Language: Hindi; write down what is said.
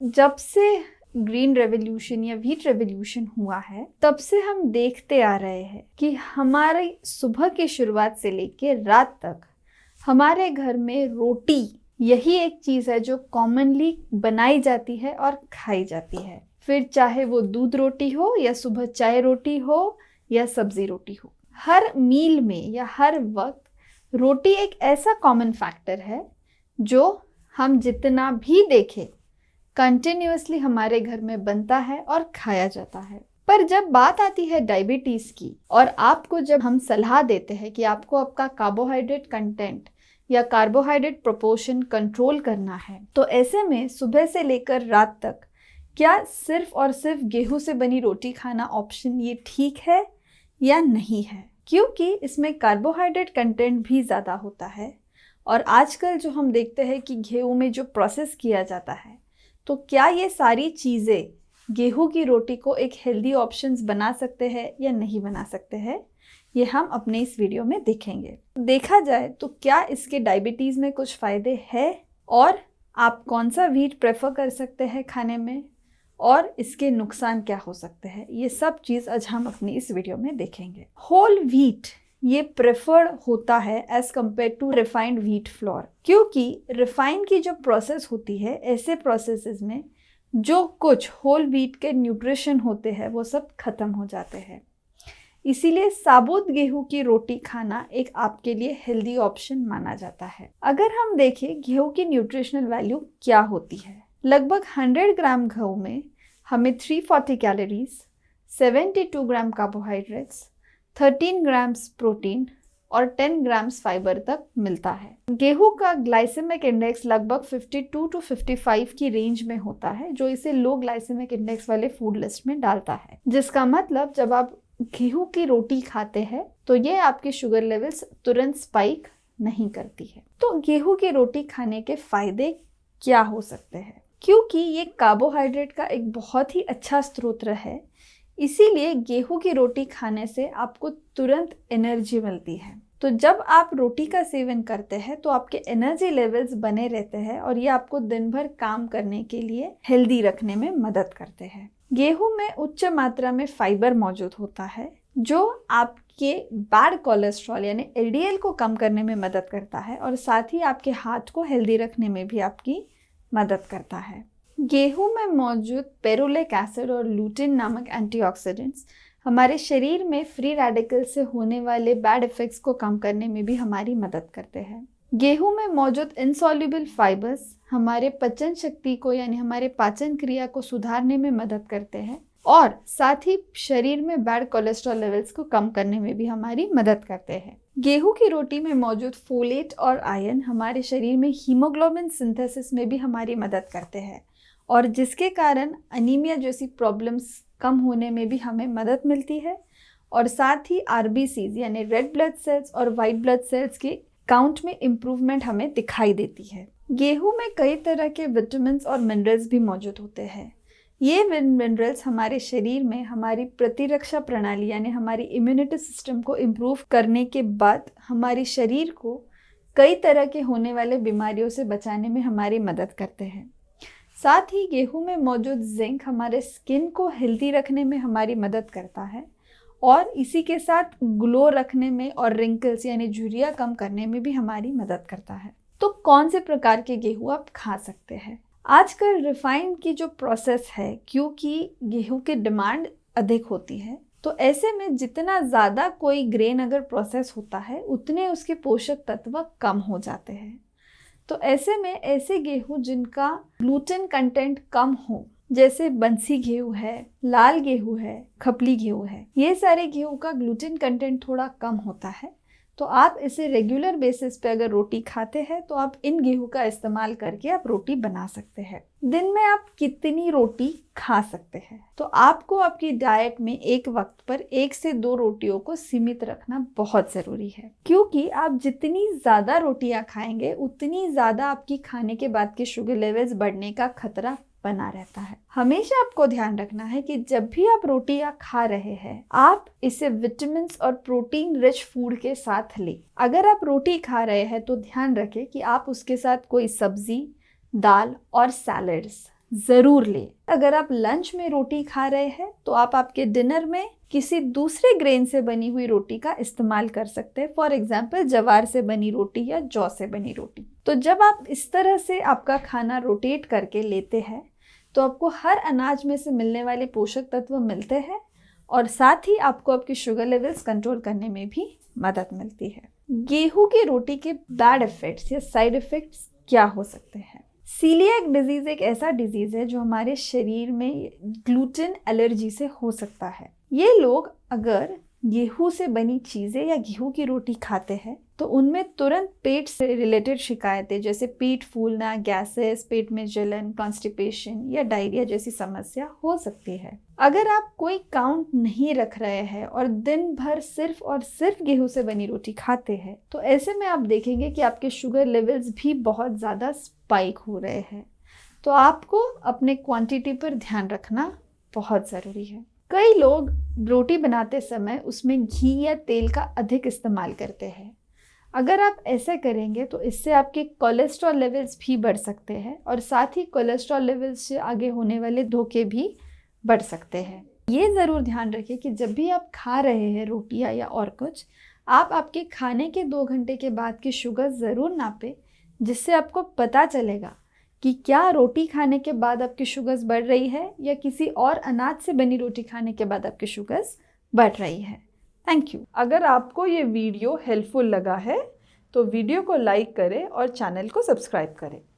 जब से ग्रीन रेवोल्यूशन या व्हीट रेवोल्यूशन हुआ है, तब से हम देखते आ रहे हैं कि हमारी सुबह की शुरुआत से लेके रात तक हमारे घर में रोटी यही एक चीज है जो कॉमनली बनाई जाती है और खाई जाती है। फिर चाहे वो दूध रोटी हो या सुबह चाय रोटी हो या सब्जी रोटी हो, हर मील में या हर वक्त रोटी एक ऐसा कॉमन फैक्टर है जो हम जितना भी देखें कंटिन्यूअसली हमारे घर में बनता है और खाया जाता है। पर जब बात आती है डायबिटीज की और आपको जब हम सलाह देते हैं कि आपको आपका कार्बोहाइड्रेट कंटेंट या कार्बोहाइड्रेट प्रोपोर्शन कंट्रोल करना है, तो ऐसे में सुबह से लेकर रात तक क्या सिर्फ और सिर्फ गेहूं से बनी रोटी खाना ऑप्शन ये ठीक है या नहीं है? क्योंकि इसमें कार्बोहाइड्रेट कंटेंट भी ज़्यादा होता है और आजकल जो हम देखते हैं कि गेहूं में जो प्रोसेस किया जाता है, तो क्या ये सारी चीज़ें गेहूं की रोटी को एक हेल्दी ऑप्शंस बना सकते हैं या नहीं बना सकते हैं, ये हम अपने इस वीडियो में देखेंगे। देखा जाए तो क्या इसके डायबिटीज़ में कुछ फ़ायदे हैं और आप कौन सा व्हीट प्रेफर कर सकते हैं खाने में और इसके नुकसान क्या हो सकते हैं, ये सब चीज़ आज हम अपनी इस वीडियो में देखेंगे। होल व्हीट ये प्रेफर्ड होता है as compare to refined wheat flour, क्योंकि रिफाइन की जो प्रोसेस होती है, ऐसे प्रोसेसेस में जो कुछ होल व्हीट के न्यूट्रिशन होते हैं वो सब खत्म हो जाते हैं। इसीलिए साबुत गेहूं की रोटी खाना एक आपके लिए हेल्दी ऑप्शन माना जाता है। अगर हम देखें गेहूं की न्यूट्रिशनल वैल्यू क्या होती है, लगभग 100 ग्राम गेहूं में हमें 340 कैलोरीज, 72 ग्राम कार्बोहाइड्रेट्स, 13 ग्राम्स प्रोटीन और 10 ग्राम्स फाइबर तक मिलता है। गेहूं का ग्लाइसेमिक इंडेक्स लगभग 52 टू 55 की रेंज में होता है, जो इसे लो ग्लाइसेमिक इंडेक्स वाले फूड लिस्ट में डालता है, जिसका मतलब जब आप गेहूं की रोटी खाते हैं तो ये आपके शुगर लेवल्स तुरंत स्पाइक नहीं करती है। तो गेहूं की रोटी खाने के फायदे क्या हो सकते हैं? क्योंकि ये कार्बोहाइड्रेट का एक बहुत ही अच्छा स्रोत है, इसीलिए गेहूं की रोटी खाने से आपको तुरंत एनर्जी मिलती है। तो जब आप रोटी का सेवन करते हैं तो आपके एनर्जी लेवल्स बने रहते हैं और ये आपको दिन भर काम करने के लिए हेल्दी रखने में मदद करते हैं। गेहूं में उच्च मात्रा में फाइबर मौजूद होता है जो आपके बैड कोलेस्ट्रॉल यानी एलडीएल को कम करने में मदद करता है और साथ ही आपके हार्ट को हेल्दी रखने में भी आपकी मदद करता है। गेहूं में मौजूद पेरोलिक एसिड और लूटिन नामक एंटीऑक्सीडेंट्स हमारे शरीर में फ्री रेडिकल से होने वाले बैड इफेक्ट्स को कम करने में भी हमारी मदद करते हैं। गेहूं में मौजूद इनसॉल्युबल फाइबर्स हमारे पचन शक्ति को यानी हमारे पाचन क्रिया को सुधारने में मदद करते हैं और साथ ही शरीर में बैड कोलेस्ट्रॉल लेवल्स को कम करने में भी हमारी मदद करते हैं। गेहूं की रोटी में मौजूद फोलेट और आयरन हमारे शरीर में हीमोग्लोबिन सिंथेसिस में भी हमारी मदद करते हैं और जिसके कारण अनीमिया जैसी प्रॉब्लम्स कम होने में भी हमें मदद मिलती है और साथ ही आरबीसीज यानी रेड ब्लड सेल्स और वाइट ब्लड सेल्स के काउंट में इम्प्रूवमेंट हमें दिखाई देती है। गेहूं में कई तरह के विटामिन्स और मिनरल्स भी मौजूद होते हैं। ये मिनरल्स हमारे शरीर में हमारी प्रतिरक्षा प्रणाली यानी हमारी इम्यूनिटी सिस्टम को इम्प्रूव करने के बाद हमारे शरीर को कई तरह के होने वाले बीमारियों से बचाने में हमारी मदद करते हैं। साथ ही गेहूं में मौजूद जिंक हमारे स्किन को हेल्दी रखने में हमारी मदद करता है और इसी के साथ ग्लो रखने में और रिंकल्स यानी झुर्रियाँ कम करने में भी हमारी मदद करता है। तो कौन से प्रकार के गेहूं आप खा सकते हैं? आजकल रिफाइन की जो प्रोसेस है, क्योंकि गेहूं की डिमांड अधिक होती है, तो ऐसे में जितना ज़्यादा कोई ग्रेन अगर प्रोसेस होता है उतने उसके पोषक तत्व कम हो जाते हैं। तो ऐसे में ऐसे गेहूं जिनका ग्लूटेन कंटेंट कम हो, जैसे बंसी गेहूं है, लाल गेहूं है, खपली गेहूं है, ये सारे गेहूं का ग्लूटेन कंटेंट थोड़ा कम होता है। तो आप इसे रेगुलर बेसिस पे अगर रोटी खाते हैं तो आप इन गेहूं का इस्तेमाल करके आप रोटी बना सकते हैं। दिन में आप कितनी रोटी खा सकते हैं? तो आपको आपकी डाइट में एक वक्त पर 1 से 2 रोटियों को सीमित रखना बहुत ज़रूरी है, क्योंकि आप जितनी ज़्यादा रोटियां खाएंगे उतनी ज़्यादा आपकी खाने के बाद के शुगर लेवल्स बढ़ने का खतरा बना रहता है। हमेशा आपको ध्यान रखना है कि जब भी आप रोटियां खा रहे हैं, आप इसे विटामिन और प्रोटीन रिच फूड के साथ लें। अगर आप रोटी खा रहे हैं तो ध्यान रखें कि आप उसके साथ कोई सब्जी, दाल और सैलड्स ज़रूर लें। अगर आप लंच में रोटी खा रहे हैं तो आप आपके डिनर में किसी दूसरे ग्रेन से बनी हुई रोटी का इस्तेमाल कर सकते हैं। फॉर एग्जाम्पल ज्वार से बनी रोटी या जौ से बनी रोटी। तो जब आप इस तरह से आपका खाना रोटेट करके लेते हैं तो आपको हर अनाज में से मिलने वाले पोषक तत्व मिलते हैं और साथ ही आपको आपके शुगर लेवल्स कंट्रोल करने में भी मदद मिलती है। गेहूं की रोटी के बैड इफेक्ट्स या साइड इफेक्ट्स क्या हो सकते हैं? सीलिएक डिजीज एक ऐसा डिजीज है जो हमारे शरीर में ग्लूटेन एलर्जी से हो सकता है। ये लोग अगर गेहूं से बनी चीज़ें या गेहूं की रोटी खाते हैं तो उनमें तुरंत पेट से रिलेटेड शिकायतें जैसे पेट फूलना, गैसेस, पेट में जलन, कॉन्स्टिपेशन या डायरिया जैसी समस्या हो सकती है। अगर आप कोई काउंट नहीं रख रहे हैं और दिन भर सिर्फ और सिर्फ गेहूं से बनी रोटी खाते हैं तो ऐसे में आप देखेंगे कि आपके शुगर लेवल्स भी बहुत ज़्यादा स्पाइक हो रहे हैं। तो आपको अपने क्वांटिटी पर ध्यान रखना बहुत ज़रूरी है। कई लोग रोटी बनाते समय उसमें घी या तेल का अधिक इस्तेमाल करते हैं। अगर आप ऐसे करेंगे तो इससे आपके कोलेस्ट्रॉल लेवल्स भी बढ़ सकते हैं और साथ ही कोलेस्ट्रॉल लेवल्स से आगे होने वाले धोखे भी बढ़ सकते हैं। ये ज़रूर ध्यान रखें कि जब भी आप खा रहे हैं रोटियां या और कुछ, आप आपके खाने के 2 घंटे के बाद की शुगर ज़रूर नापें, जिससे आपको पता चलेगा कि क्या रोटी खाने के बाद आपकी शुगर्स बढ़ रही है या किसी और अनाज से बनी रोटी खाने के बाद आपकी शुगर्स बढ़ रही है। Thank you. अगर आपको ये वीडियो हेल्पफुल लगा है तो वीडियो को लाइक करें और चैनल को सब्सक्राइब करें।